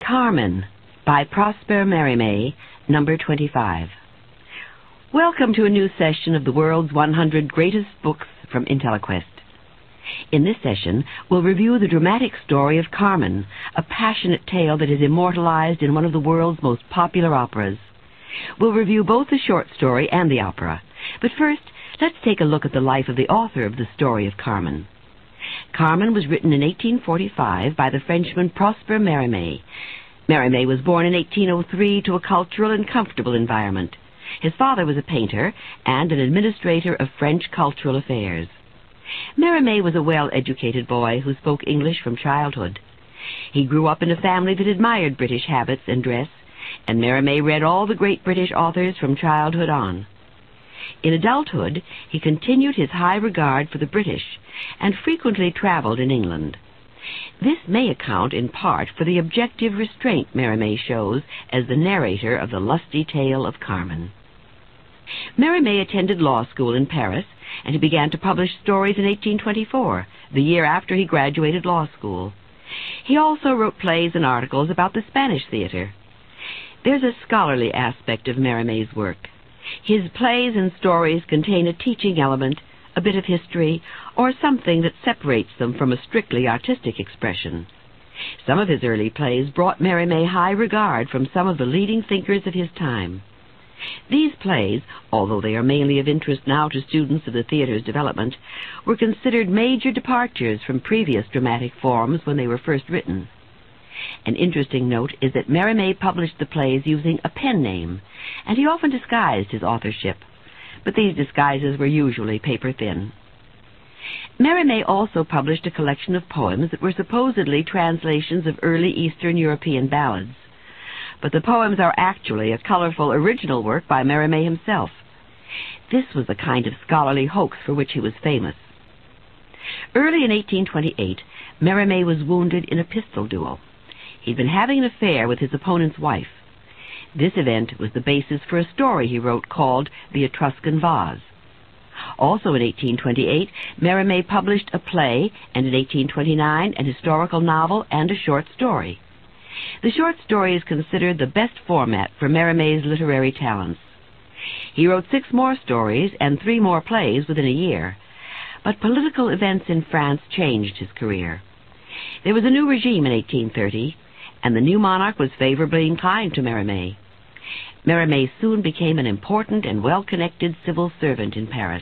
Carmen by Prosper Mérimée, number 25. Welcome to a new session of the world's 100 greatest books from IntelliQuest. In this session, we'll review the dramatic story of Carmen, a passionate tale that is immortalized in one of the world's most popular operas. We'll review both the short story and the opera. But first, let's take a look at the life of the author of the story of Carmen. Carmen was written in 1845 by the Frenchman Prosper Mérimée. Mérimée was born in 1803 to a cultural and comfortable environment. His father was a painter and an administrator of French cultural affairs. Mérimée was a well-educated boy who spoke English from childhood. He grew up in a family that admired British habits and dress, and Mérimée read all the great British authors from childhood on. In adulthood, he continued his high regard for the British and frequently traveled in England. This may account in part for the objective restraint Mérimée shows as the narrator of the lusty tale of Carmen. Mérimée attended law school in Paris, and he began to publish stories in 1824, the year after he graduated law school. He also wrote plays and articles about the Spanish theater. There's a scholarly aspect of Mérimée's work. His plays and stories contain a teaching element, a bit of history, or something that separates them from a strictly artistic expression. Some of his early plays brought Mérimée high regard from some of the leading thinkers of his time. These plays, although they are mainly of interest now to students of the theater's development, were considered major departures from previous dramatic forms when they were first written. An interesting note is that Mérimée published the plays using a pen name, and he often disguised his authorship, but these disguises were usually paper-thin. Mérimée also published a collection of poems that were supposedly translations of early Eastern European ballads, but the poems are actually a colorful original work by Mérimée himself. This was the kind of scholarly hoax for which he was famous. Early in 1828, Mérimée was wounded in a pistol duel. He'd been having an affair with his opponent's wife. This event was the basis for a story he wrote called The Etruscan Vase. Also in 1828, Mérimée published a play, and in 1829, an historical novel and a short story. The short story is considered the best format for Mérimée's literary talents. He wrote 6 more stories and 3 more plays within a year, but political events in France changed his career. There was a new regime in 1830, and the new monarch was favorably inclined to Mérimée. Mérimée soon became an important and well-connected civil servant in Paris.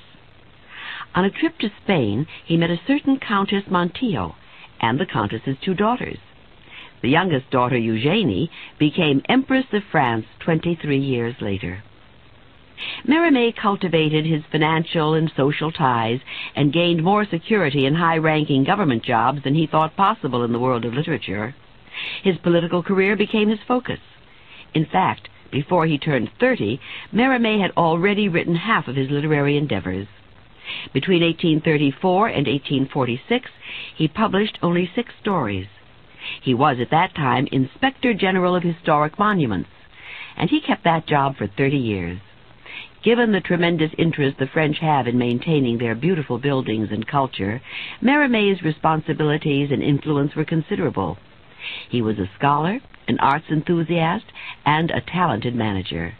On a trip to Spain, he met a certain Countess Montijo and the Countess's 2 daughters. The youngest daughter, Eugénie, became Empress of France 23 years later. Mérimée cultivated his financial and social ties and gained more security in high-ranking government jobs than he thought possible in the world of literature. His political career became his focus. In fact, before he turned 30, Mérimée had already written half of his literary endeavors. Between 1834 and 1846, he published only 6 stories. He was at that time Inspector General of Historic Monuments, and he kept that job for 30 years. Given the tremendous interest the French have in maintaining their beautiful buildings and culture, Mérimée's responsibilities and influence were considerable. He was a scholar, an arts enthusiast, and a talented manager.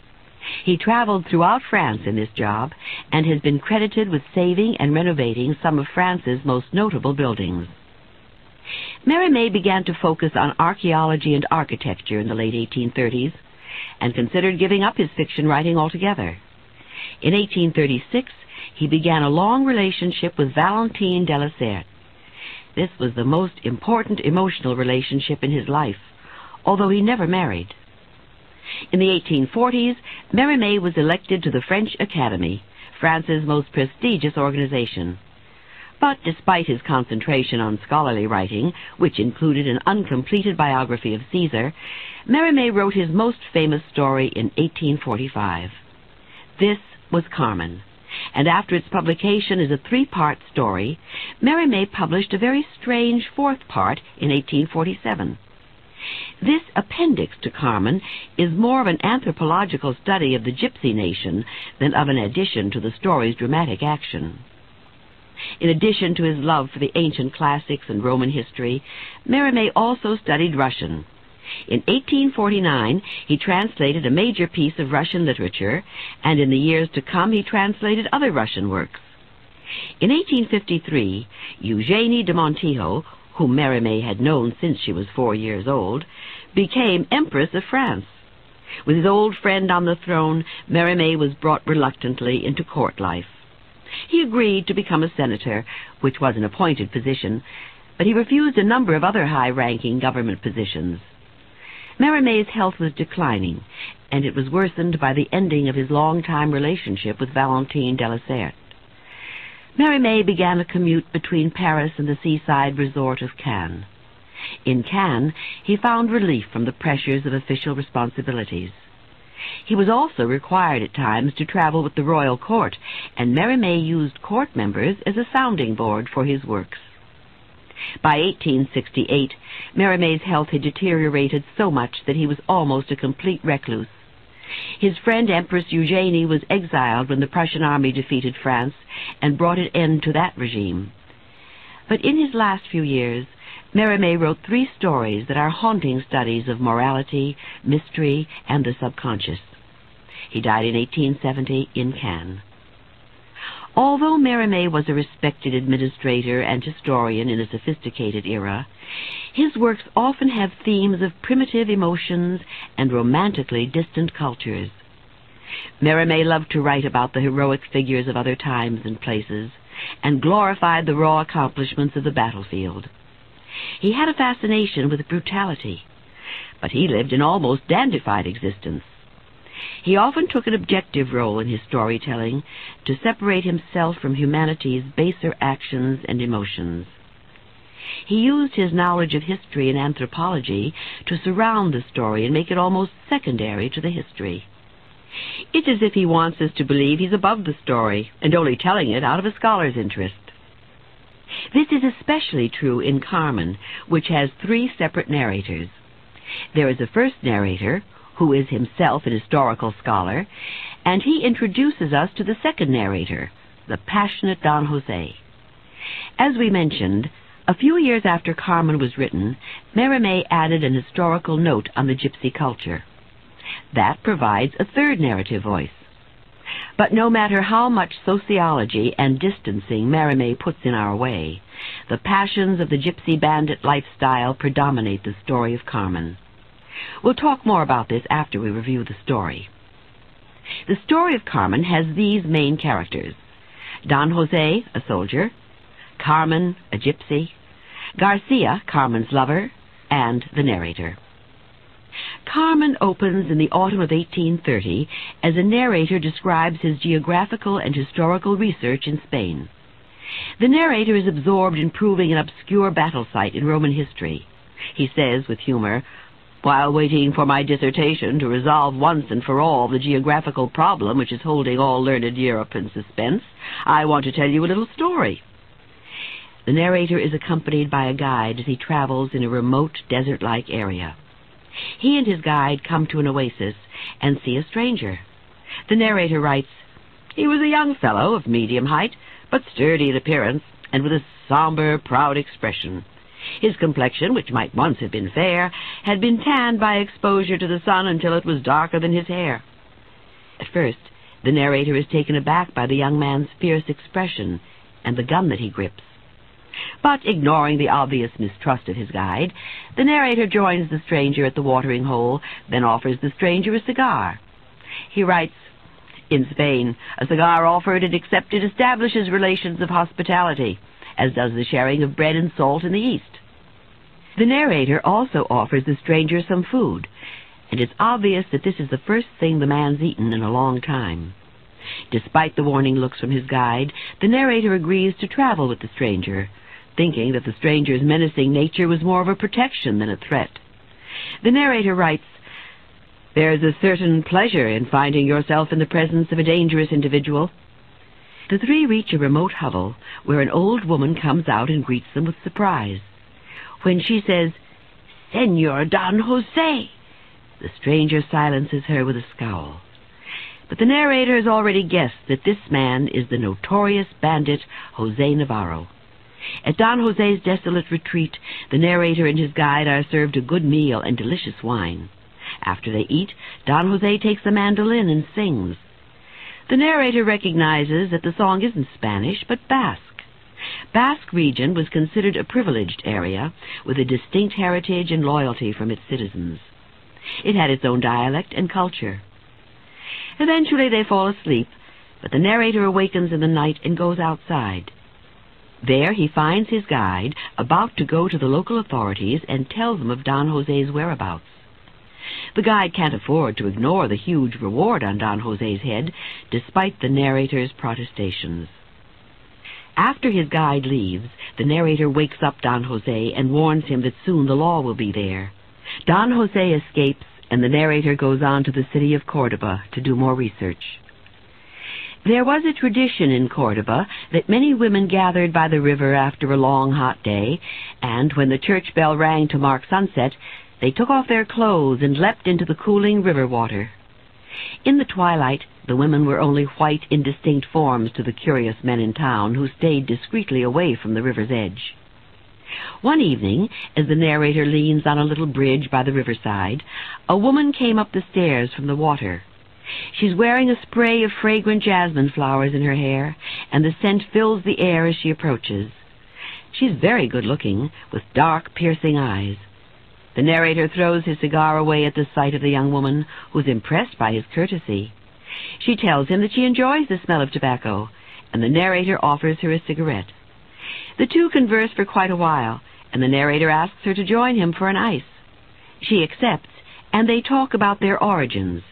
He traveled throughout France in this job and has been credited with saving and renovating some of France's most notable buildings. Mérimée began to focus on archaeology and architecture in the late 1830s and considered giving up his fiction writing altogether. In 1836, he began a long relationship with Valentine de Lesseps. This was the most important emotional relationship in his life, although he never married. In the 1840s, Mérimée was elected to the French Academy, France's most prestigious organization. But despite his concentration on scholarly writing, which included an uncompleted biography of Caesar, Mérimée wrote his most famous story in 1845. This was Carmen, and after its publication as a 3-part story, Mérimée published a very strange 4th part in 1847. This appendix to Carmen is more of an anthropological study of the Gypsy nation than of an addition to the story's dramatic action. In addition to his love for the ancient classics and Roman history, Mérimée also studied Russian. In 1849, he translated a major piece of Russian literature, and in the years to come he translated other Russian works. In 1853, Eugénie de Montijo, whom Mérimée had known since she was 4 years old, became Empress of France. With his old friend on the throne, Mérimée was brought reluctantly into court life. He agreed to become a senator, which was an appointed position, but he refused a number of other high-ranking government positions. Mérimée's health was declining, and it was worsened by the ending of his long-time relationship with Valentine de Lesseps. Mérimée began a commute between Paris and the seaside resort of Cannes. In Cannes, he found relief from the pressures of official responsibilities. He was also required at times to travel with the royal court, and Mérimée used court members as a sounding board for his works. By 1868, Mérimée's health had deteriorated so much that he was almost a complete recluse. His friend Empress Eugénie was exiled when the Prussian army defeated France and brought an end to that regime. But in his last few years, Mérimée wrote 3 stories that are haunting studies of morality, mystery, and the subconscious. He died in 1870 in Cannes. Although Mérimée was a respected administrator and historian in a sophisticated era, his works often have themes of primitive emotions and romantically distant cultures. Mérimée loved to write about the heroic figures of other times and places, and glorified the raw accomplishments of the battlefield. He had a fascination with brutality, but he lived an almost dandified existence. He often took an objective role in his storytelling to separate himself from humanity's baser actions and emotions. He used his knowledge of history and anthropology to surround the story and make it almost secondary to the history. It's as if he wants us to believe he's above the story and only telling it out of a scholar's interest. This is especially true in Carmen, which has 3 separate narrators. There is a first narrator, who is himself an historical scholar, and he introduces us to the second narrator, the passionate Don José. As we mentioned, a few years after Carmen was written, Mérimée added an historical note on the gypsy culture. That provides a third narrative voice. But no matter how much sociology and distancing Mérimée puts in our way, the passions of the gypsy bandit lifestyle predominate the story of Carmen. We'll talk more about this after we review the story. The story of Carmen has these main characters: Don José, a soldier; Carmen, a gypsy; Garcia, Carmen's lover; and the narrator. Carmen opens in the autumn of 1830 as a narrator describes his geographical and historical research in Spain. The narrator is absorbed in proving an obscure battle site in Roman history. He says with humor, "While waiting for my dissertation to resolve once and for all the geographical problem which is holding all learned Europe in suspense, I want to tell you a little story." The narrator is accompanied by a guide as he travels in a remote desert-like area. He and his guide come to an oasis and see a stranger. The narrator writes, "He was a young fellow of medium height, but sturdy in appearance, and with a somber, proud expression. His complexion, which might once have been fair, had been tanned by exposure to the sun until it was darker than his hair." At first, the narrator is taken aback by the young man's fierce expression and the gun that he grips. But, ignoring the obvious mistrust of his guide, the narrator joins the stranger at the watering hole, then offers the stranger a cigar. He writes, "In Spain, a cigar offered and accepted establishes relations of hospitality, as does the sharing of bread and salt in the East." The narrator also offers the stranger some food, and it's obvious that this is the first thing the man's eaten in a long time. Despite the warning looks from his guide, the narrator agrees to travel with the stranger, thinking that the stranger's menacing nature was more of a protection than a threat. The narrator writes, "There's a certain pleasure in finding yourself in the presence of a dangerous individual." The 3 reach a remote hovel where an old woman comes out and greets them with surprise. When she says, "Señor Don José," the stranger silences her with a scowl. But the narrator has already guessed that this man is the notorious bandit José Navarro. At Don Jose's desolate retreat, the narrator and his guide are served a good meal and delicious wine. After they eat, Don Jose takes the mandolin and sings. The narrator recognizes that the song isn't Spanish, but Basque. Basque region was considered a privileged area with a distinct heritage and loyalty from its citizens. It had its own dialect and culture. Eventually they fall asleep, but the narrator awakens in the night and goes outside. There he finds his guide about to go to the local authorities and tell them of Don Jose's whereabouts. The guide can't afford to ignore the huge reward on Don Jose's head, despite the narrator's protestations. After his guide leaves, the narrator wakes up Don Jose and warns him that soon the law will be there. Don Jose escapes, and the narrator goes on to the city of Córdoba to do more research. There was a tradition in Córdoba that many women gathered by the river after a long, hot day, and when the church bell rang to mark sunset, they took off their clothes and leapt into the cooling river water. In the twilight, the women were only white, indistinct forms to the curious men in town who stayed discreetly away from the river's edge. One evening, as the narrator leans on a little bridge by the riverside, a woman came up the stairs from the water. She's wearing a spray of fragrant jasmine flowers in her hair, and the scent fills the air as she approaches. She's very good-looking, with dark, piercing eyes. The narrator throws his cigar away at the sight of the young woman, who's impressed by his courtesy. She tells him that she enjoys the smell of tobacco, and the narrator offers her a cigarette. The two converse for quite a while, and the narrator asks her to join him for an ice. She accepts, and they talk about their origins.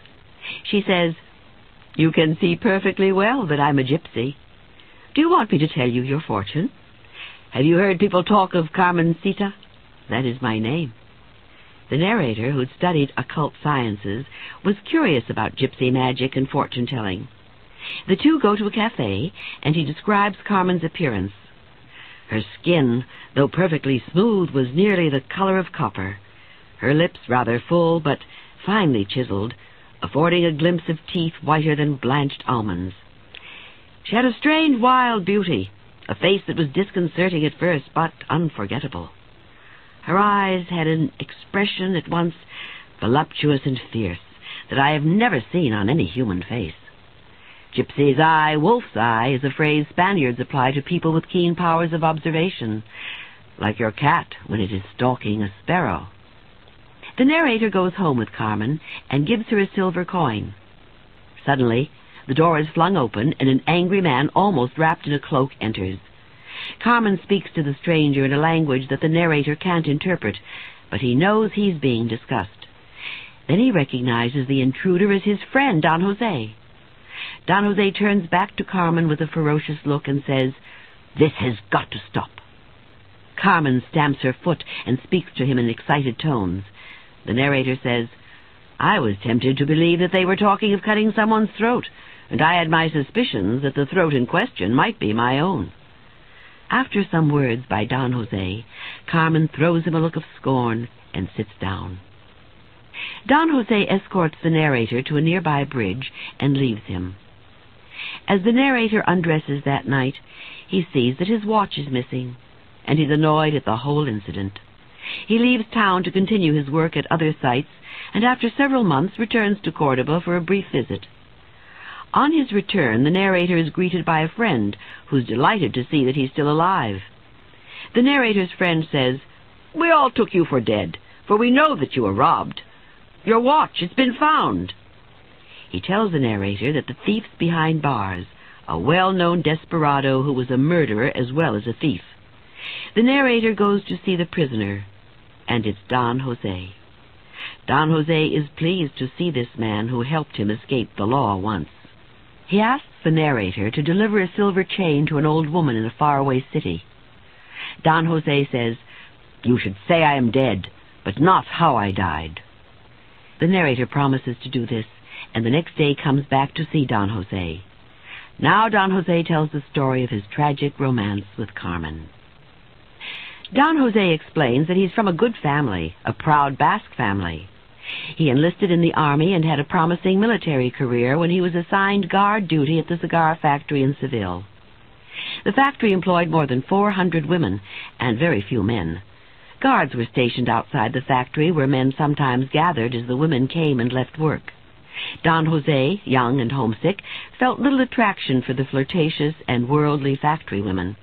She says, "You can see perfectly well that I'm a gypsy. Do you want me to tell you your fortune? Have you heard people talk of Carmencita? That is my name." The narrator, who'd studied occult sciences, was curious about gypsy magic and fortune-telling. The two go to a cafe, and he describes Carmen's appearance. Her skin, though perfectly smooth, was nearly the color of copper. Her lips rather full, but finely chiseled, affording a glimpse of teeth whiter than blanched almonds. She had a strange, wild beauty, a face that was disconcerting at first, but unforgettable. Her eyes had an expression at once voluptuous and fierce that I have never seen on any human face. Gypsy's eye, wolf's eye, is a phrase Spaniards apply to people with keen powers of observation, like your cat when it is stalking a sparrow. The narrator goes home with Carmen and gives her a silver coin. Suddenly, the door is flung open, and an angry man, almost wrapped in a cloak, enters. Carmen speaks to the stranger in a language that the narrator can't interpret, but he knows he's being discussed. Then he recognizes the intruder as his friend, Don Jose. Don Jose turns back to Carmen with a ferocious look and says, "This has got to stop." Carmen stamps her foot and speaks to him in excited tones. The narrator says, "I was tempted to believe that they were talking of cutting someone's throat, and I had my suspicions that the throat in question might be my own." After some words by Don Jose, Carmen throws him a look of scorn and sits down. Don Jose escorts the narrator to a nearby bridge and leaves him. As the narrator undresses that night, he sees that his watch is missing, and he's annoyed at the whole incident. He leaves town to continue his work at other sites, and after several months returns to Córdoba for a brief visit. On his return, the narrator is greeted by a friend who's delighted to see that he's still alive. The narrator's friend says, "We all took you for dead, for we know that you were robbed. Your watch, it's been found." He tells the narrator that the thief's behind bars, a well-known desperado who was a murderer as well as a thief. The narrator goes to see the prisoner, and it's Don Jose. Don Jose is pleased to see this man who helped him escape the law once. He asks the narrator to deliver a silver chain to an old woman in a faraway city. Don Jose says, "You should say I am dead, but not how I died." The narrator promises to do this, and the next day comes back to see Don Jose. Now Don Jose tells the story of his tragic romance with Carmen. Don Jose explains that he's from a good family, a proud Basque family. He enlisted in the army and had a promising military career when he was assigned guard duty at the cigar factory in Seville. The factory employed more than 400 women and very few men. Guards were stationed outside the factory, where men sometimes gathered as the women came and left work. Don Jose, young and homesick, felt little attraction for the flirtatious and worldly factory women.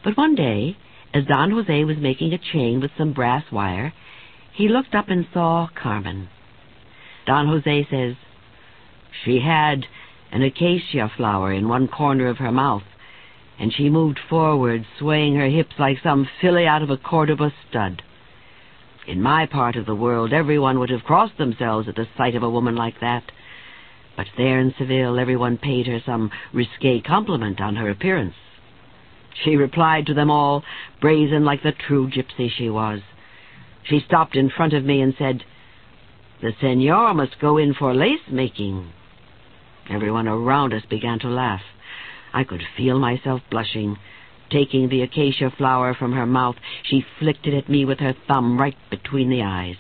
But one day, as Don Jose was making a chain with some brass wire, he looked up and saw Carmen. Don Jose says, "She had an acacia flower in one corner of her mouth, and she moved forward, swaying her hips like some filly out of a Cordoba stud. In my part of the world, everyone would have crossed themselves at the sight of a woman like that. But there in Seville, everyone paid her some risque compliment on her appearance. She replied to them all, brazen like the true gypsy she was. She stopped in front of me and said, 'The senor must go in for lace-making.' Everyone around us began to laugh. I could feel myself blushing. Taking the acacia flower from her mouth, she flicked it at me with her thumb right between the eyes.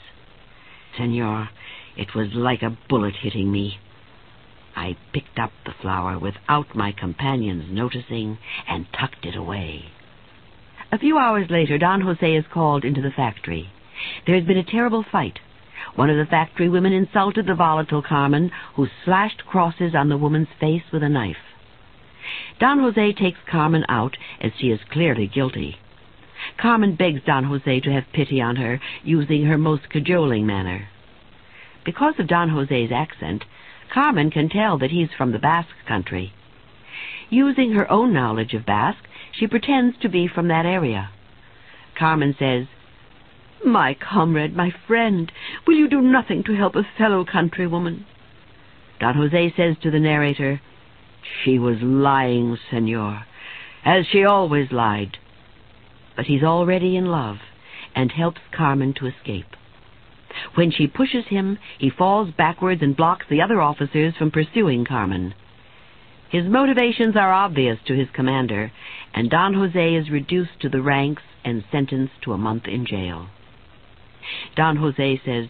Senor, it was like a bullet hitting me. I picked up the flower without my companions noticing and tucked it away." A few hours later, Don Jose is called into the factory. There has been a terrible fight. One of the factory women insulted the volatile Carmen, who slashed crosses on the woman's face with a knife. Don Jose takes Carmen out, as she is clearly guilty. Carmen begs Don Jose to have pity on her, using her most cajoling manner. Because of Don Jose's accent, Carmen can tell that he's from the Basque country. Using her own knowledge of Basque, she pretends to be from that area. Carmen says, "My comrade, my friend, will you do nothing to help a fellow countrywoman?" Don Jose says to the narrator, "She was lying, senor, as she always lied." But he's already in love, and helps Carmen to escape. When she pushes him, he falls backwards and blocks the other officers from pursuing Carmen. His motivations are obvious to his commander, and Don Jose is reduced to the ranks and sentenced to a month in jail. Don Jose says,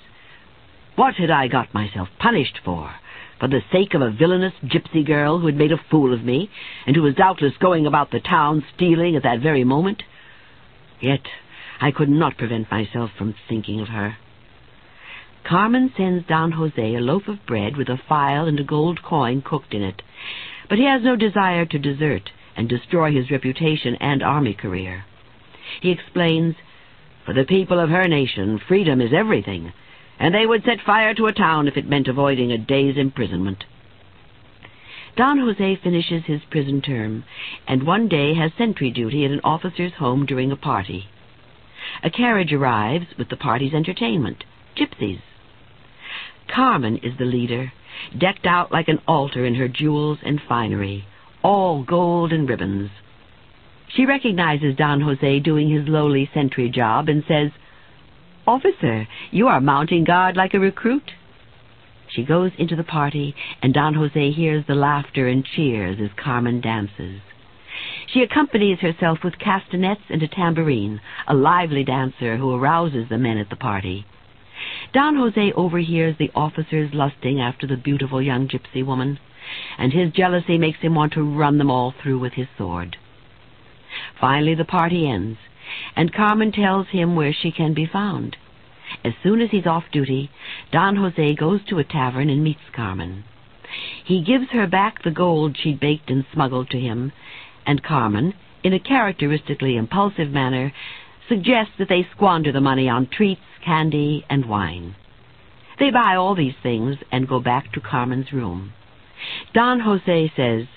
"What had I got myself punished for? For the sake of a villainous gypsy girl who had made a fool of me, and who was doubtless going about the town stealing at that very moment? Yet I could not prevent myself from thinking of her." Carmen sends Don Jose a loaf of bread with a file and a gold coin cooked in it, but he has no desire to desert and destroy his reputation and army career. He explains, "For the people of her nation, freedom is everything, and they would set fire to a town if it meant avoiding a day's imprisonment." Don Jose finishes his prison term, and one day has sentry duty at an officer's home during a party. A carriage arrives with the party's entertainment, gypsies. Carmen is the leader, decked out like an altar in her jewels and finery, all gold and ribbons. She recognizes Don Jose doing his lowly sentry job and says, "Officer, you are mounting guard like a recruit." She goes into the party, and Don Jose hears the laughter and cheers as Carmen dances. She accompanies herself with castanets and a tambourine, a lively dancer who arouses the men at the party. Don Jose overhears the officers lusting after the beautiful young gypsy woman, and his jealousy makes him want to run them all through with his sword. Finally, the party ends, and Carmen tells him where she can be found. As soon as he's off duty, Don Jose goes to a tavern and meets Carmen. He gives her back the gold she'd baked and smuggled to him, and Carmen, in a characteristically impulsive manner, suggests that they squander the money on treats, candy, and wine. They buy all these things and go back to Carmen's room. Don Jose says,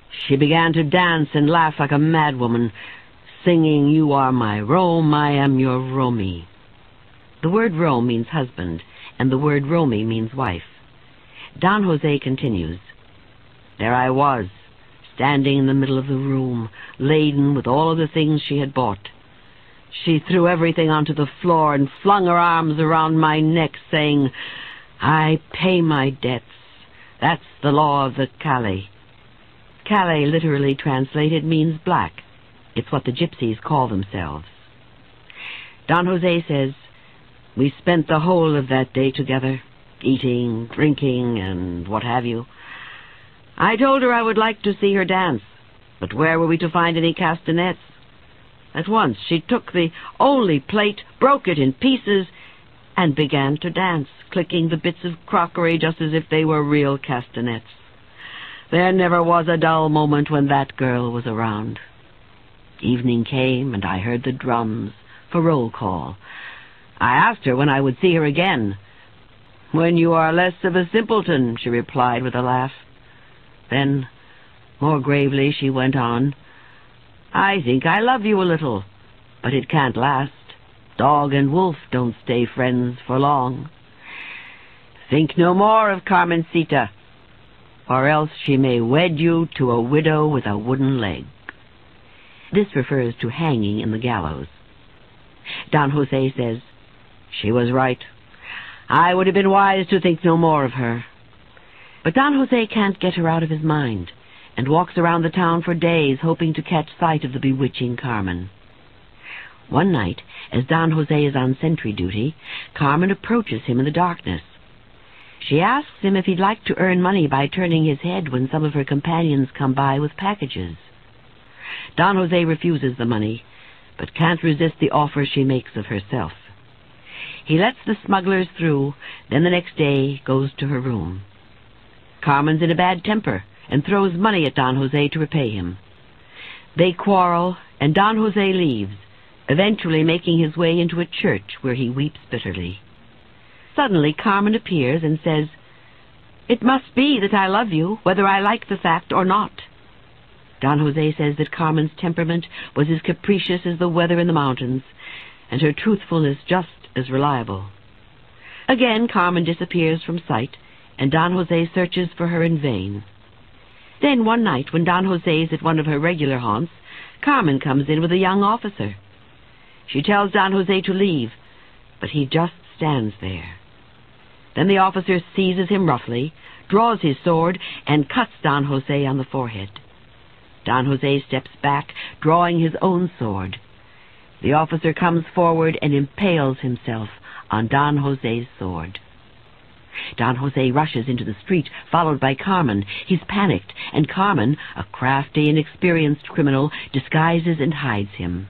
"She began to dance and laugh like a madwoman, singing, 'You are my Rome, I am your Romy.'" The word Rome means husband, and the word Romy means wife. Don Jose continues, "There I was, standing in the middle of the room, laden with all of the things she had bought. She threw everything onto the floor and flung her arms around my neck, saying, 'I pay my debts. That's the law of the Calais.'" Calais, literally translated, means black. It's what the gypsies call themselves. Don Jose says, "We spent the whole of that day together, eating, drinking, and what have you. I told her I would like to see her dance, But where were we to find any castanets? At once she took the only plate, broke it in pieces, and began to dance, clicking the bits of crockery just as if they were real castanets. There never was a dull moment when that girl was around. Evening came, and I heard the drums for roll call. I asked her when I would see her again. "When you are less of a simpleton," she replied with a laugh. Then, more gravely, she went on, "I think I love you a little, but it can't last. Dog and wolf don't stay friends for long. Think no more of Carmencita, or else she may wed you to a widow with a wooden leg." This refers to hanging in the gallows. Don Jose says, "She was right. I would have been wise to think no more of her." But Don Jose can't get her out of his mind, and walks around the town for days hoping to catch sight of the bewitching Carmen. One night, as Don Jose is on sentry duty, Carmen approaches him in the darkness. She asks him if he'd like to earn money by turning his head when some of her companions come by with packages. Don Jose refuses the money, but can't resist the offer she makes of herself. He lets the smugglers through, then the next day goes to her room. Carmen's in a bad temper and throws money at Don Jose to repay him. They quarrel, and Don Jose leaves, eventually making his way into a church where he weeps bitterly. Suddenly Carmen appears and says, "It must be that I love you, whether I like the fact or not." Don Jose says that Carmen's temperament was as capricious as the weather in the mountains, and her truthfulness just as reliable. Again Carmen disappears from sight, and Don Jose searches for her in vain. Then one night, when Don Jose is at one of her regular haunts, Carmen comes in with a young officer. She tells Don Jose to leave, but he just stands there. Then the officer seizes him roughly, draws his sword, and cuts Don Jose on the forehead. Don Jose steps back, drawing his own sword. The officer comes forward and impales himself on Don Jose's sword. Don Jose rushes into the street, followed by Carmen. He's panicked, and Carmen, a crafty and experienced criminal, disguises and hides him.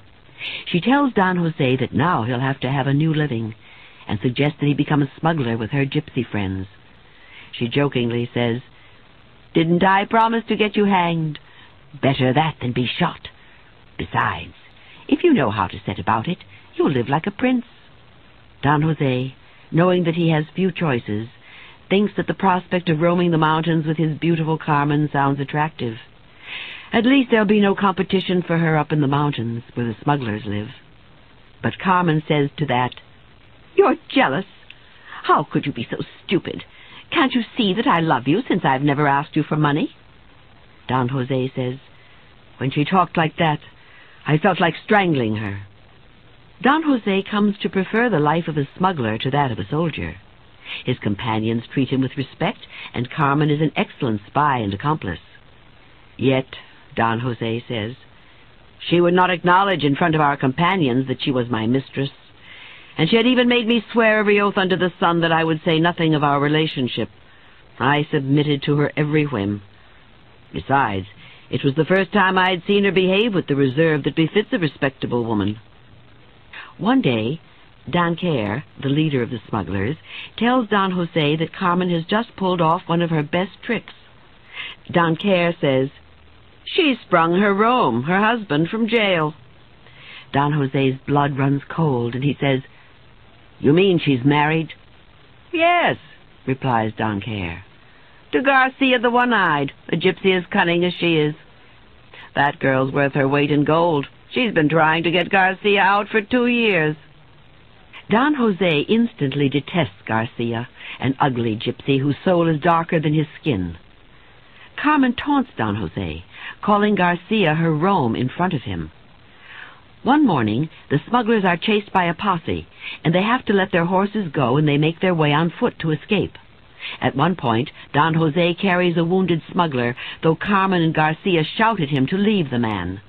She tells Don Jose that now he'll have to have a new living, and suggests that he become a smuggler with her gypsy friends. She jokingly says, "Didn't I promise to get you hanged? Better that than be shot. Besides, if you know how to set about it, you'll live like a prince." Don Jose, knowing that he has few choices, thinks that the prospect of roaming the mountains with his beautiful Carmen sounds attractive. At least there'll be no competition for her up in the mountains where the smugglers live. But Carmen says to that, "You're jealous. How could you be so stupid? Can't you see that I love you since I've never asked you for money?" Don Jose says, "When she talked like that, I felt like strangling her." Don Jose comes to prefer the life of a smuggler to that of a soldier. His companions treat him with respect, and Carmen is an excellent spy and accomplice. Yet, Don Jose says, "She would not acknowledge in front of our companions that she was my mistress, and she had even made me swear every oath under the sun that I would say nothing of our relationship. I submitted to her every whim. Besides, it was the first time I had seen her behave with the reserve that befits a respectable woman." One day, Dancaire, the leader of the smugglers, tells Don Jose that Carmen has just pulled off one of her best tricks. Dancaire says, "She sprung her Rome, her husband, from jail." Don Jose's blood runs cold, and he says, "You mean she's married?" "Yes," replies Dancaire, "to Garcia the One-Eyed, a gypsy as cunning as she is. That girl's worth her weight in gold. She's been trying to get Garcia out for 2 years. Don Jose instantly detests Garcia, an ugly gypsy whose soul is darker than his skin. Carmen taunts Don Jose, calling Garcia her Rome in front of him. One morning, the smugglers are chased by a posse, and they have to let their horses go, and they make their way on foot to escape. At one point, Don Jose carries a wounded smuggler, though Carmen and Garcia shout at him to leave the man.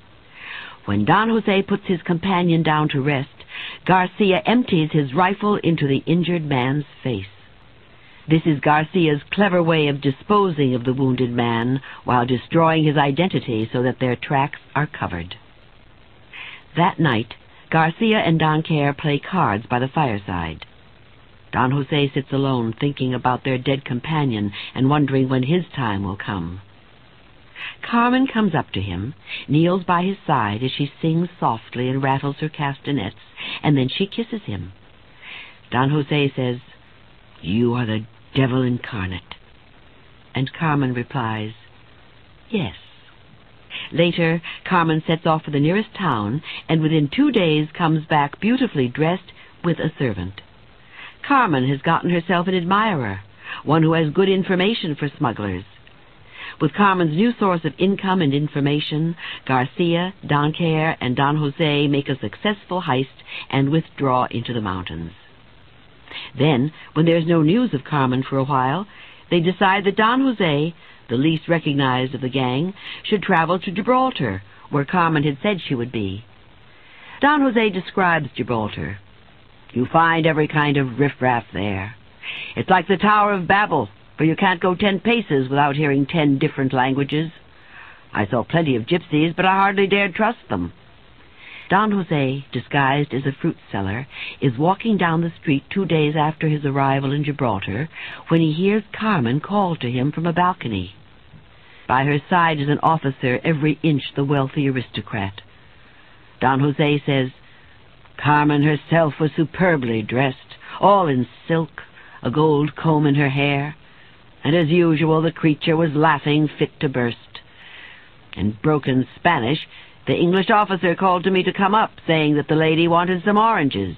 When Don Jose puts his companion down to rest, Garcia empties his rifle into the injured man's face. This is Garcia's clever way of disposing of the wounded man while destroying his identity so that their tracks are covered. That night, Garcia and Don Quer play cards by the fireside. Don Jose sits alone thinking about their dead companion and wondering when his time will come. Carmen comes up to him, kneels by his side as she sings softly and rattles her castanets, and then she kisses him. Don Jose says, "You are the devil incarnate." And Carmen replies, "Yes." Later, Carmen sets off for the nearest town, and within 2 days comes back beautifully dressed with a servant. Carmen has gotten herself an admirer, one who has good information for smugglers. With Carmen's new source of income and information, Garcia, Don Quer, and Don Jose make a successful heist and withdraw into the mountains. Then, when there's no news of Carmen for a while, they decide that Don Jose, the least recognized of the gang, should travel to Gibraltar, where Carmen had said she would be. Don Jose describes Gibraltar. "You find every kind of riffraff there. It's like the Tower of Babel, for you can't go 10 paces without hearing 10 different languages. I saw plenty of gypsies, but I hardly dared trust them." Don Jose, disguised as a fruit seller, is walking down the street 2 days after his arrival in Gibraltar when he hears Carmen call to him from a balcony. By her side is an officer every inch the wealthy aristocrat. Don Jose says, "Carmen herself was superbly dressed, all in silk, a gold comb in her hair, and as usual the creature was laughing fit to burst. In broken Spanish, the English officer called to me to come up, saying that the lady wanted some oranges."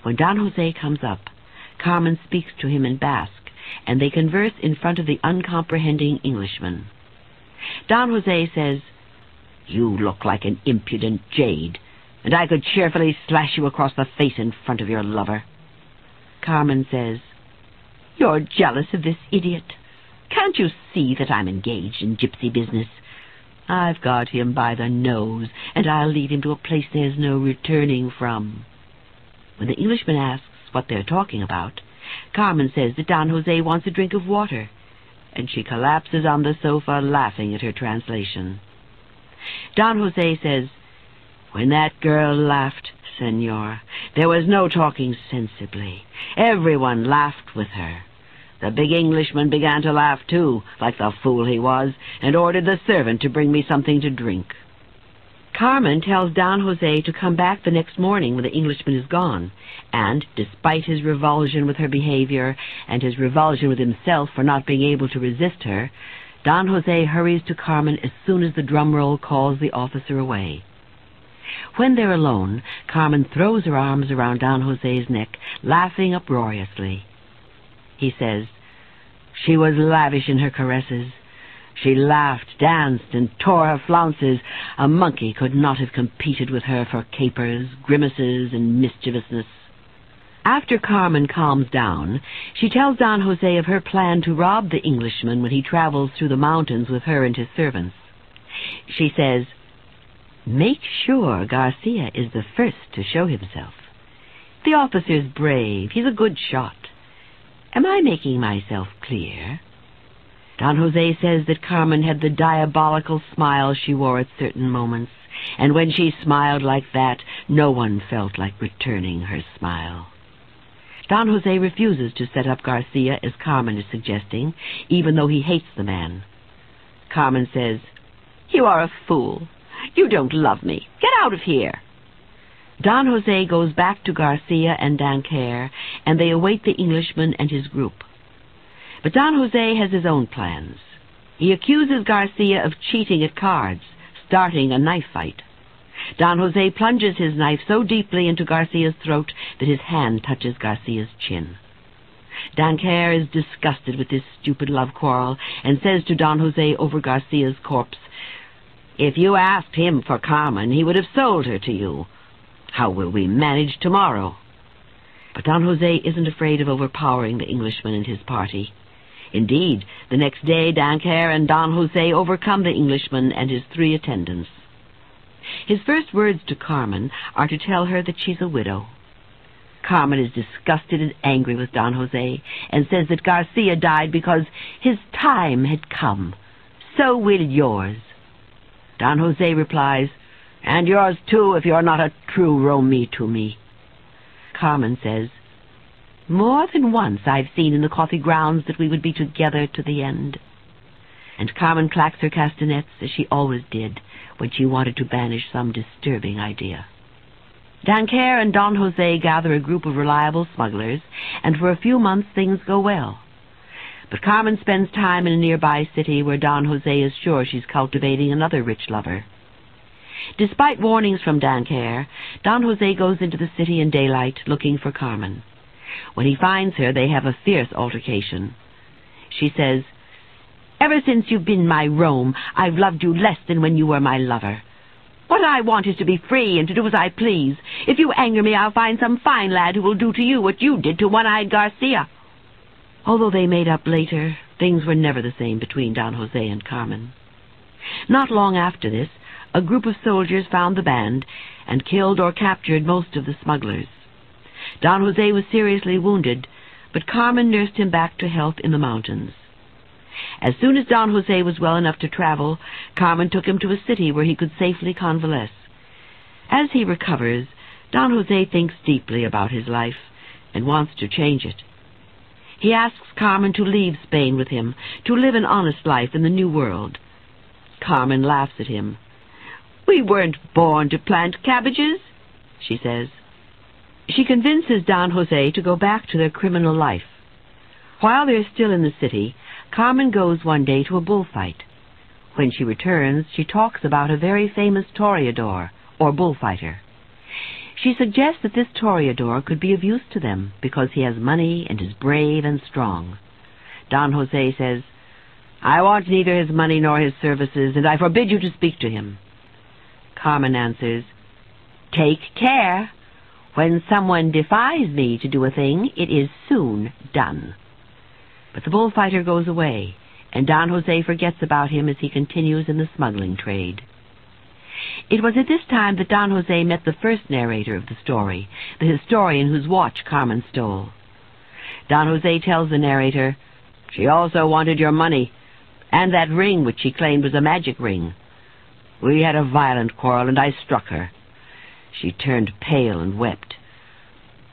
When Don Jose comes up, Carmen speaks to him in Basque, and they converse in front of the uncomprehending Englishman. Don Jose says, "You look like an impudent jade, and I could cheerfully slash you across the face in front of your lover." Carmen says, "You're jealous of this idiot. Can't you see that I'm engaged in gypsy business? I've got him by the nose, and I'll lead him to a place there's no returning from." When the Englishman asks what they're talking about, Carmen says that Don Jose wants a drink of water, and she collapses on the sofa laughing at her translation. Don Jose says, "When that girl laughed, senor, there was no talking sensibly. Everyone laughed with her. The big Englishman began to laugh too, like the fool he was, and ordered the servant to bring me something to drink." Carmen tells Don Jose to come back the next morning when the Englishman is gone, and, despite his revulsion with her behavior and his revulsion with himself for not being able to resist her, Don Jose hurries to Carmen as soon as the drum roll calls the officer away. When they're alone, Carmen throws her arms around Don Jose's neck, laughing uproariously. He says, "She was lavish in her caresses. She laughed, danced, and tore her flounces. A monkey could not have competed with her for capers, grimaces, and mischievousness." After Carmen calms down, she tells Don Jose of her plan to rob the Englishman when he travels through the mountains with her and his servants. She says, "Make sure Garcia is the first to show himself. The officer's brave. He's a good shot. Am I making myself clear?" Don Jose says that Carmen had the diabolical smile she wore at certain moments, and when she smiled like that, no one felt like returning her smile. Don Jose refuses to set up Garcia as Carmen is suggesting, even though he hates the man. Carmen says, "You are a fool. You don't love me. Get out of here." Don Jose goes back to Garcia and Don Quer, and they await the Englishman and his group. But Don Jose has his own plans. He accuses Garcia of cheating at cards, starting a knife fight. Don Jose plunges his knife so deeply into Garcia's throat that his hand touches Garcia's chin. Don Quer is disgusted with this stupid love quarrel and says to Don Jose over Garcia's corpse, "If you asked him for Carmen, he would have sold her to you. How will we manage tomorrow?" But Don Jose isn't afraid of overpowering the Englishman and his party. Indeed, the next day Don Quer and Don Jose overcome the Englishman and his 3 attendants. His first words to Carmen are to tell her that she's a widow. Carmen is disgusted and angry with Don Jose and says that Garcia died because his time had come. So will yours. Don Jose replies, "And yours too, if you're not a true Romy to me." Carmen says, "More than once I've seen in the coffee grounds that we would be together to the end." And Carmen clacks her castanets, as she always did when she wanted to banish some disturbing idea. Dancaire and Don Jose gather a group of reliable smugglers, and for a few months things go well. But Carmen spends time in a nearby city where Don Jose is sure she's cultivating another rich lover. Despite warnings from Dancaire, Don Jose goes into the city in daylight looking for Carmen. When he finds her, they have a fierce altercation. She says, "Ever since you've been my Rome, I've loved you less than when you were my lover. What I want is to be free and to do as I please. If you anger me, I'll find some fine lad who will do to you what you did to One-Eyed Garcia." Although they made up later, things were never the same between Don Jose and Carmen. Not long after this, a group of soldiers found the band and killed or captured most of the smugglers. Don Jose was seriously wounded, but Carmen nursed him back to health in the mountains. As soon as Don Jose was well enough to travel, Carmen took him to a city where he could safely convalesce. As he recovers, Don Jose thinks deeply about his life and wants to change it. He asks Carmen to leave Spain with him, to live an honest life in the New World. Carmen laughs at him. "We weren't born to plant cabbages," she says. She convinces Don Jose to go back to their criminal life. While they're still in the city, Carmen goes one day to a bullfight. When she returns, she talks about a very famous toreador, or bullfighter. She suggests that this toreador could be of use to them because he has money and is brave and strong. Don Jose says, "I want neither his money nor his services, and I forbid you to speak to him." Carmen answers, "Take care. When someone defies me to do a thing, it is soon done." But the bullfighter goes away, and Don Jose forgets about him as he continues in the smuggling trade. It was at this time that Don Jose met the first narrator of the story, the historian whose watch Carmen stole. Don Jose tells the narrator, "She also wanted your money, and that ring which she claimed was a magic ring. We had a violent quarrel, and I struck her. She turned pale and wept.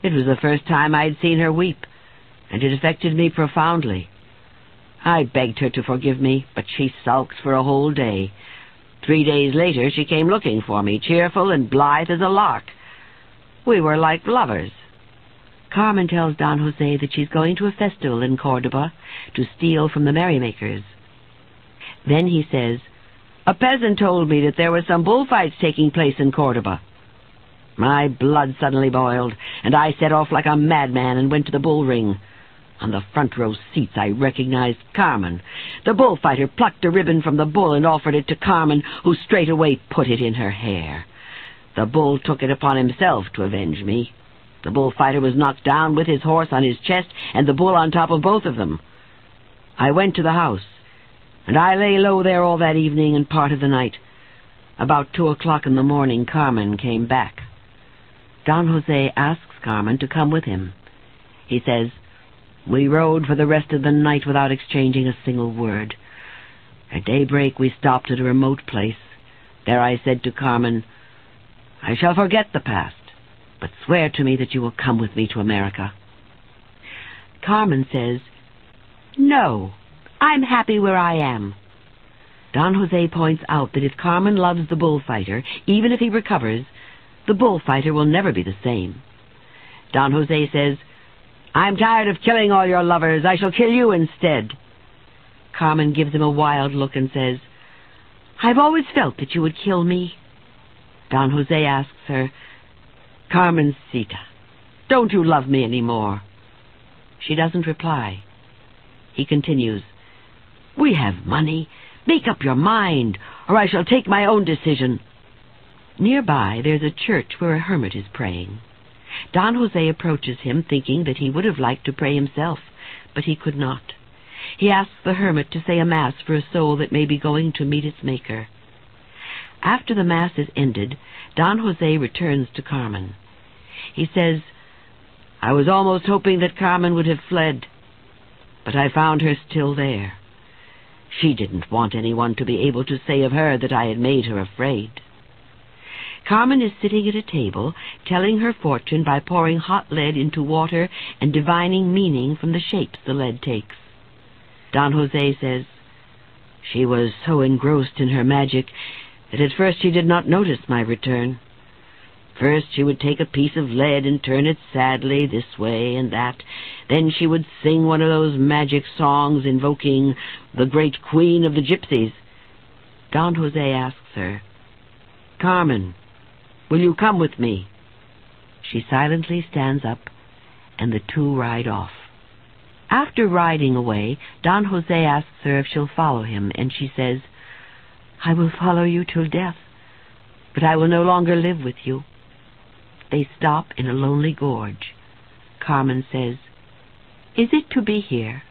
It was the first time I had seen her weep, and it affected me profoundly. I begged her to forgive me, but she sulks for a whole day. 3 days later she came looking for me, cheerful and blithe as a lark. We were like lovers." Carmen tells Don Jose that she's going to a festival in Cordoba to steal from the merrymakers. Then he says, "A peasant told me that there were some bullfights taking place in Cordoba." My blood suddenly boiled, and I set off like a madman and went to the bull ring. On the front row seats I recognized Carmen. The bullfighter plucked a ribbon from the bull and offered it to Carmen, who straightway put it in her hair. The bull took it upon himself to avenge me. The bullfighter was knocked down with his horse on his chest and the bull on top of both of them. I went to the house, and I lay low there all that evening and part of the night. About 2 o'clock in the morning, Carmen came back. Don Jose asks Carmen to come with him. He says, "We rode for the rest of the night without exchanging a single word. At daybreak we stopped at a remote place. There I said to Carmen, 'I shall forget the past, but swear to me that you will come with me to America.' Carmen says, 'No, I'm happy where I am.' Don Jose points out that if Carmen loves the bullfighter, even if he recovers, the bullfighter will never be the same. Don Jose says, 'I'm tired of killing all your lovers. I shall kill you instead.' Carmen gives him a wild look and says, 'I've always felt that you would kill me.' Don Jose asks her, 'Carmencita, don't you love me any more?' She doesn't reply. He continues, 'We have money. Make up your mind, or I shall take my own decision.' Nearby there's a church where a hermit is praying. Don Jose approaches him, thinking that he would have liked to pray himself, but he could not. He asks the hermit to say a mass for a soul that may be going to meet its Maker. After the mass is ended, Don Jose returns to Carmen. He says, I was almost hoping that Carmen would have fled, but I found her still there. She didn't want anyone to be able to say of her that I had made her afraid. Carmen is sitting at a table, telling her fortune by pouring hot lead into water and divining meaning from the shapes the lead takes. Don Jose says, "She was so engrossed in her magic that at first she did not notice my return. First she would take a piece of lead and turn it sadly this way and that. Then she would sing one of those magic songs invoking the great queen of the gypsies." Don Jose asks her, "Carmen, will you come with me?" She silently stands up, and the two ride off. After riding away, Don Jose asks her if she'll follow him, and she says, "I will follow you till death, but I will no longer live with you." They stop in a lonely gorge. Carmen says, "Is it to be here?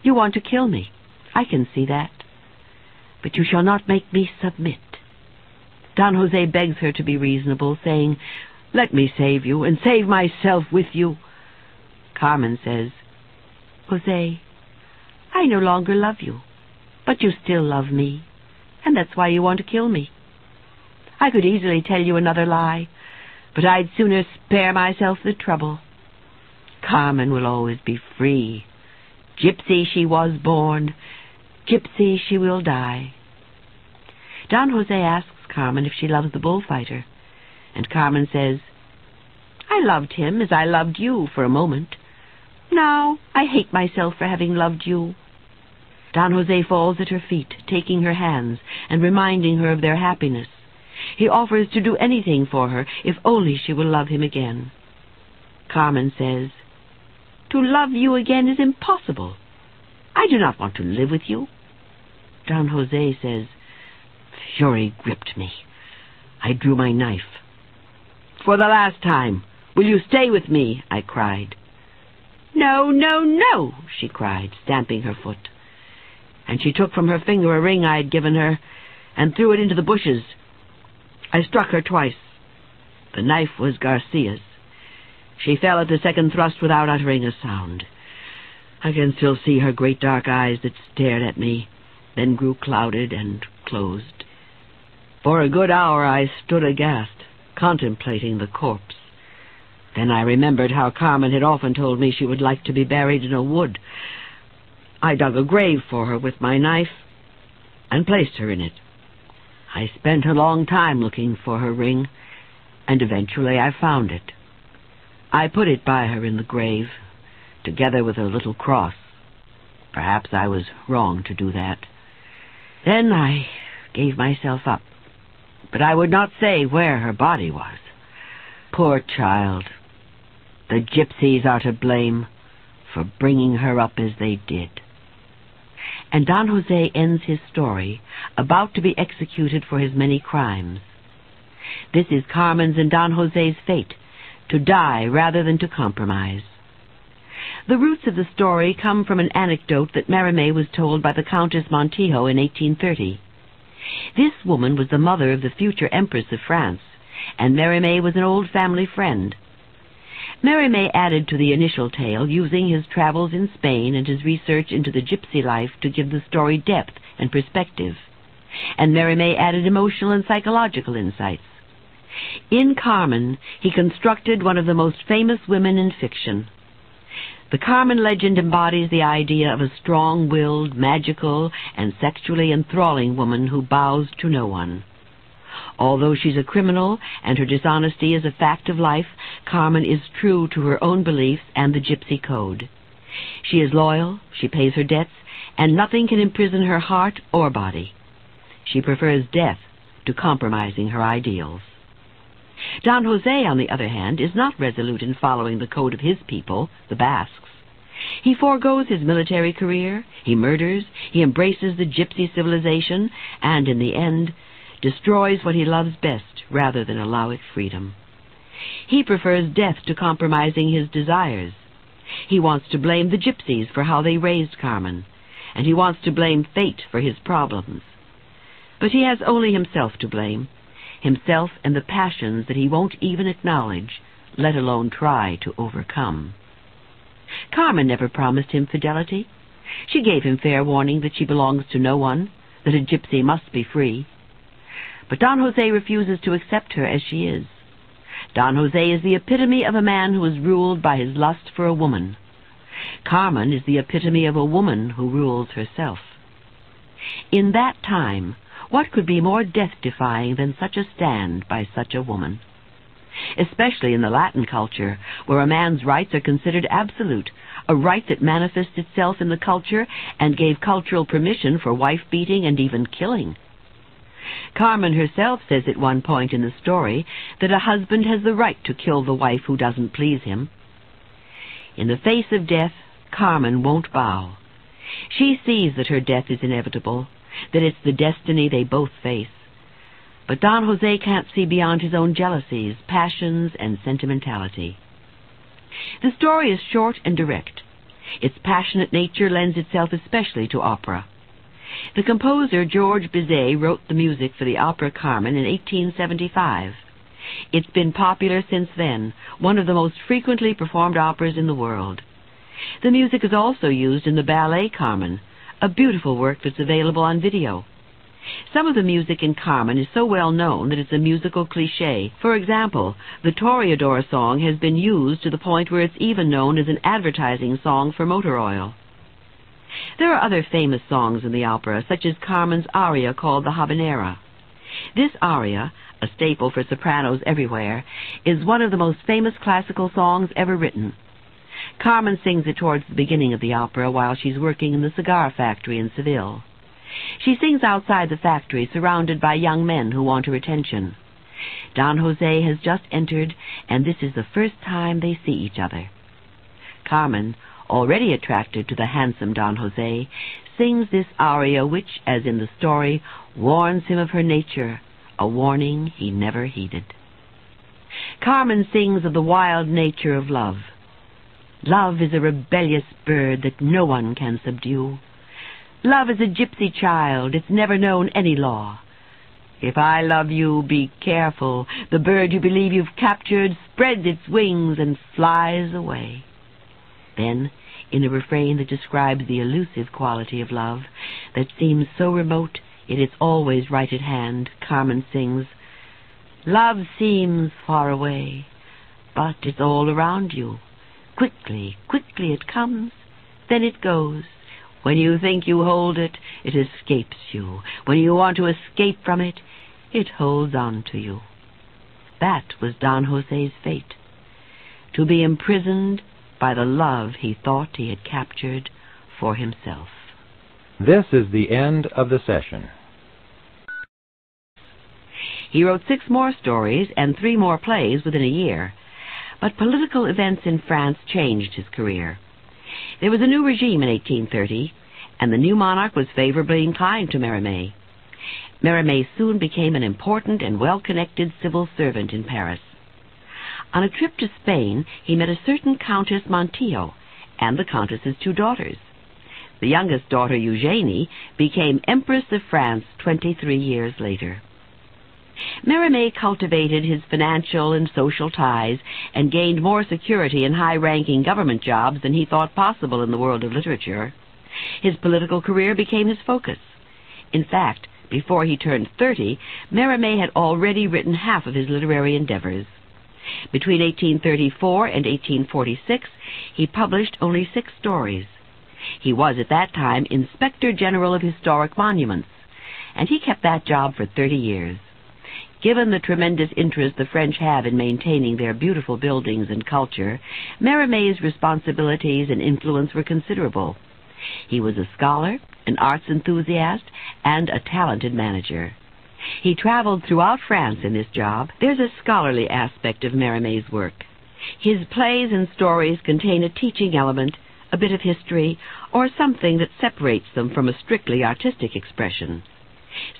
You want to kill me, I can see that. But you shall not make me submit." Don Jose begs her to be reasonable, saying, "Let me save you, and save myself with you." Carmen says, "Jose, I no longer love you, but you still love me, and that's why you want to kill me. I could easily tell you another lie, but I'd sooner spare myself the trouble. Carmen will always be free. Gypsy she was born, gypsy she will die." Don Jose asks Carmen if she loves the bullfighter, and Carmen says, "I loved him as I loved you for a moment. Now I hate myself for having loved you." Don Jose falls at her feet, taking her hands and reminding her of their happiness. He offers to do anything for her if only she will love him again. Carmen says, "To love you again is impossible. I do not want to live with you." Don Jose says, "Fury gripped me. I drew my knife. 'For the last time, will you stay with me?' I cried. 'No, no, no,' she cried, stamping her foot. And she took from her finger a ring I had given her and threw it into the bushes. I struck her twice. The knife was Garcia's. She fell at the second thrust without uttering a sound. I can still see her great dark eyes that stared at me, then grew clouded and closed. For a good hour I stood aghast, contemplating the corpse. Then I remembered how Carmen had often told me she would like to be buried in a wood. I dug a grave for her with my knife and placed her in it. I spent a long time looking for her ring, and eventually I found it. I put it by her in the grave, together with a little cross. Perhaps I was wrong to do that. Then I gave myself up, but I would not say where her body was. Poor child. The gypsies are to blame for bringing her up as they did." And Don Jose ends his story, about to be executed for his many crimes. This is Carmen's and Don Jose's fate, to die rather than to compromise. The roots of the story come from an anecdote that Mérimée was told by the Countess Montijo in 1830. This woman was the mother of the future Empress of France, and Mérimée was an old family friend. Mérimée added to the initial tale, using his travels in Spain and his research into the gypsy life to give the story depth and perspective. And Mérimée added emotional and psychological insights. In Carmen, he constructed one of the most famous women in fiction. The Carmen legend embodies the idea of a strong-willed, magical, and sexually enthralling woman who bows to no one. Although she's a criminal and her dishonesty is a fact of life, Carmen is true to her own beliefs and the gypsy code. She is loyal, she pays her debts, and nothing can imprison her heart or body. She prefers death to compromising her ideals. Don Jose, on the other hand, is not resolute in following the code of his people, the Basques. He forgoes his military career, he murders, he embraces the gypsy civilization, and in the end destroys what he loves best rather than allow it freedom. He prefers death to compromising his desires. He wants to blame the gypsies for how they raised Carmen, and he wants to blame fate for his problems. But he has only himself to blame, himself and the passions that he won't even acknowledge, let alone try to overcome. Carmen never promised him fidelity. She gave him fair warning that she belongs to no one, that a gypsy must be free. But Don José refuses to accept her as she is. Don José is the epitome of a man who is ruled by his lust for a woman. Carmen is the epitome of a woman who rules herself. In that time, what could be more death-defying than such a stand by such a woman? Especially in the Latin culture, where a man's rights are considered absolute, a right that manifests itself in the culture and gave cultural permission for wife-beating and even killing. Carmen herself says at one point in the story that a husband has the right to kill the wife who doesn't please him. In the face of death, Carmen won't bow. She sees that her death is inevitable, that it's the destiny they both face. But Don José can't see beyond his own jealousies, passions, and sentimentality. The story is short and direct. Its passionate nature lends itself especially to opera. The composer Georges Bizet wrote the music for the opera Carmen in 1875. It's been popular since then, one of the most frequently performed operas in the world. The music is also used in the ballet Carmen, a beautiful work that's available on video. Some of the music in Carmen is so well known that it's a musical cliché. For example, the Toreador song has been used to the point where it's even known as an advertising song for motor oil. There are other famous songs in the opera, such as Carmen's aria called the Habanera. This aria, a staple for sopranos everywhere, is one of the most famous classical songs ever written. Carmen sings it towards the beginning of the opera while she's working in the cigar factory in Seville. She sings outside the factory, surrounded by young men who want her attention. Don José has just entered, and this is the first time they see each other. Carmen, already attracted to the handsome Don José, sings this aria which, as in the story, warns him of her nature, a warning he never heeded. Carmen sings of the wild nature of love. Love is a rebellious bird that no one can subdue. Love is a gypsy child, it's never known any law. If I love you, be careful. The bird you believe you've captured spreads its wings and flies away. Then, in a refrain that describes the elusive quality of love, that seems so remote, yet it's always right at hand, Carmen sings, "Love seems far away, but it's all around you. Quickly, quickly it comes, then it goes. When you think you hold it, it escapes you. When you want to escape from it, it holds on to you." That was Don José's fate, to be imprisoned by the love he thought he had captured for himself. This is the end of the session. He wrote 6 more stories and 3 more plays within a year. But political events in France changed his career. There was a new regime in 1830, and the new monarch was favorably inclined to Mérimée. Mérimée soon became an important and well-connected civil servant in Paris. On a trip to Spain, he met a certain Countess Montijo and the Countess's 2 daughters. The youngest daughter, Eugénie, became Empress of France 23 years later. Mérimée cultivated his financial and social ties and gained more security in high-ranking government jobs than he thought possible in the world of literature. His political career became his focus. In fact, before he turned 30, Mérimée had already written half of his literary endeavors. Between 1834 and 1846, he published only 6 stories. He was at that time Inspector General of Historic Monuments, and he kept that job for 30 years. Given the tremendous interest the French have in maintaining their beautiful buildings and culture, Mérimée's responsibilities and influence were considerable. He was a scholar, an arts enthusiast, and a talented manager. He traveled throughout France in this job. There's a scholarly aspect of Mérimée's work. His plays and stories contain a teaching element, a bit of history, or something that separates them from a strictly artistic expression.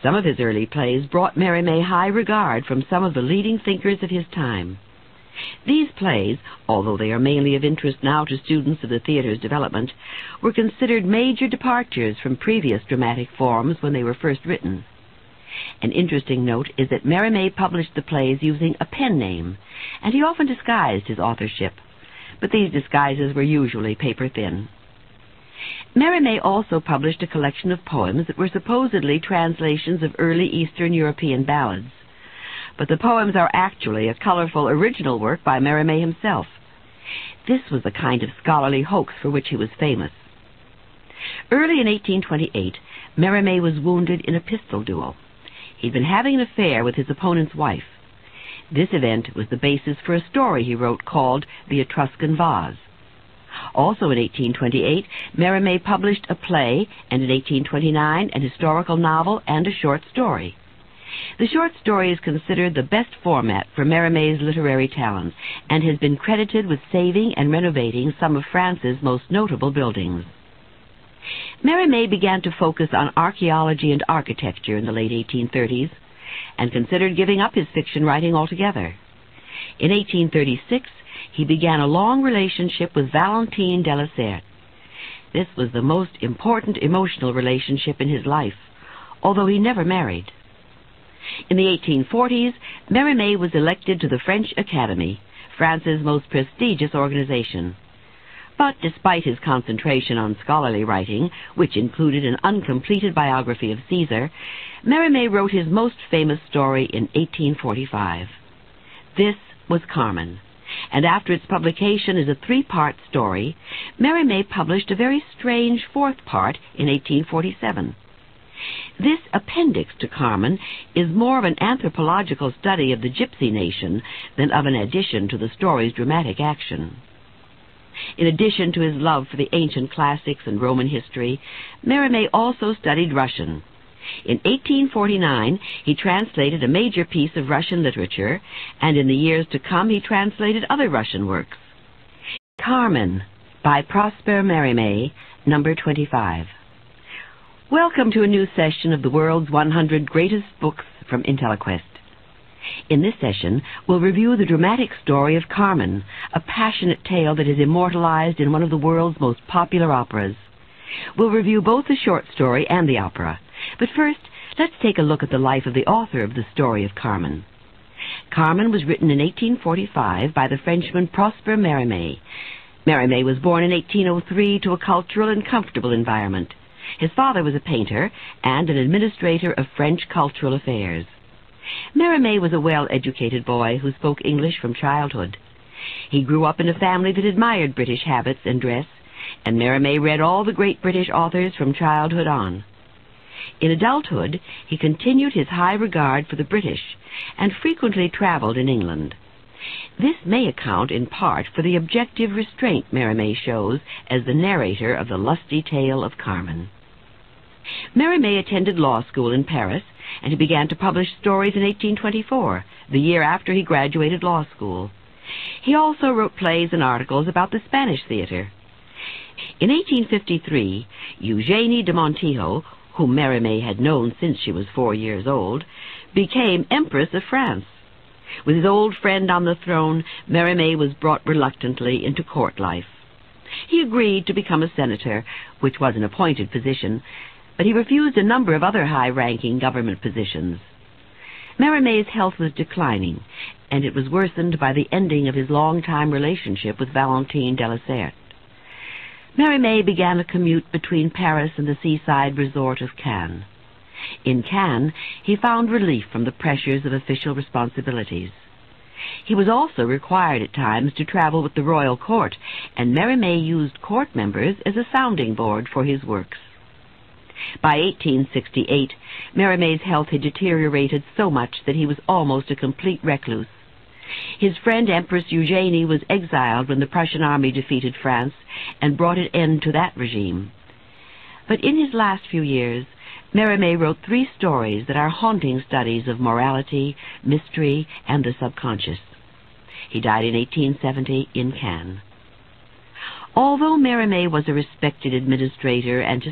Some of his early plays brought Mérimée high regard from some of the leading thinkers of his time. These plays, although they are mainly of interest now to students of the theater's development, were considered major departures from previous dramatic forms when they were first written. An interesting note is that Mérimée published the plays using a pen name, and he often disguised his authorship, but these disguises were usually paper-thin. Mérimée also published a collection of poems that were supposedly translations of early Eastern European ballads, but the poems are actually a colorful original work by Mérimée himself. This was the kind of scholarly hoax for which he was famous. Early in 1828, Mérimée was wounded in a pistol duel. He'd been having an affair with his opponent's wife. This event was the basis for a story he wrote called The Etruscan Vase. Also in 1828, Mérimée published a play, and in 1829 an historical novel and a short story. The short story is considered the best format for Mérimée's literary talent and has been credited with saving and renovating some of France's most notable buildings. Mérimée began to focus on archaeology and architecture in the late 1830s and considered giving up his fiction writing altogether. In 1836, he began a long relationship with Valentine de la Certe. This was the most important emotional relationship in his life, although he never married. In the 1840s, Mérimée was elected to the French Academy, France's most prestigious organization. But despite his concentration on scholarly writing, which included an uncompleted biography of Caesar, Mérimée wrote his most famous story in 1845. This was Carmen, and after its publication as a three-part story, Mérimée published a very strange fourth part in 1847. This appendix to Carmen is more of an anthropological study of the Gypsy nation than of an addition to the story's dramatic action. In addition to his love for the ancient classics and Roman history, Mérimée also studied Russian. In 1849, he translated a major piece of Russian literature, and in the years to come he translated other Russian works. Carmen, by Prosper Mérimée, number 25. Welcome to a new session of the world's 100 greatest books from IntelliQuest. In this session, we'll review the dramatic story of Carmen, a passionate tale that is immortalized in one of the world's most popular operas. We'll review both the short story and the opera. But first, let's take a look at the life of the author of the story of Carmen. Carmen was written in 1845 by the Frenchman Prosper Mérimée. Mérimée was born in 1803 to a cultural and comfortable environment. His father was a painter and an administrator of French cultural affairs. Mérimée was a well-educated boy who spoke English from childhood. He grew up in a family that admired British habits and dress, and Mérimée read all the great British authors from childhood on. In adulthood, he continued his high regard for the British and frequently traveled in England. This may account in part for the objective restraint Mérimée shows as the narrator of the lusty tale of Carmen. Mérimée attended law school in Paris, and he began to publish stories in 1824, the year after he graduated law school. He also wrote plays and articles about the Spanish theater. In 1853, Eugénie de Montijo, whom Mérimée had known since she was 4 years old, became Empress of France. With his old friend on the throne, Mérimée was brought reluctantly into court life. He agreed to become a senator, which was an appointed position, but he refused a number of other high-ranking government positions. Mérimée's health was declining, and it was worsened by the ending of his long-time relationship with Valentine de la Certe. Mérimée began a commute between Paris and the seaside resort of Cannes. In Cannes, he found relief from the pressures of official responsibilities. He was also required at times to travel with the royal court, and Mérimée used court members as a sounding board for his works. By 1868, Mérimée's health had deteriorated so much that he was almost a complete recluse. His friend Empress Eugénie was exiled when the Prussian army defeated France and brought an end to that regime. But in his last few years, Mérimée wrote 3 stories that are haunting studies of morality, mystery, and the subconscious. He died in 1870 in Cannes. Although Mérimée was a respected administrator and to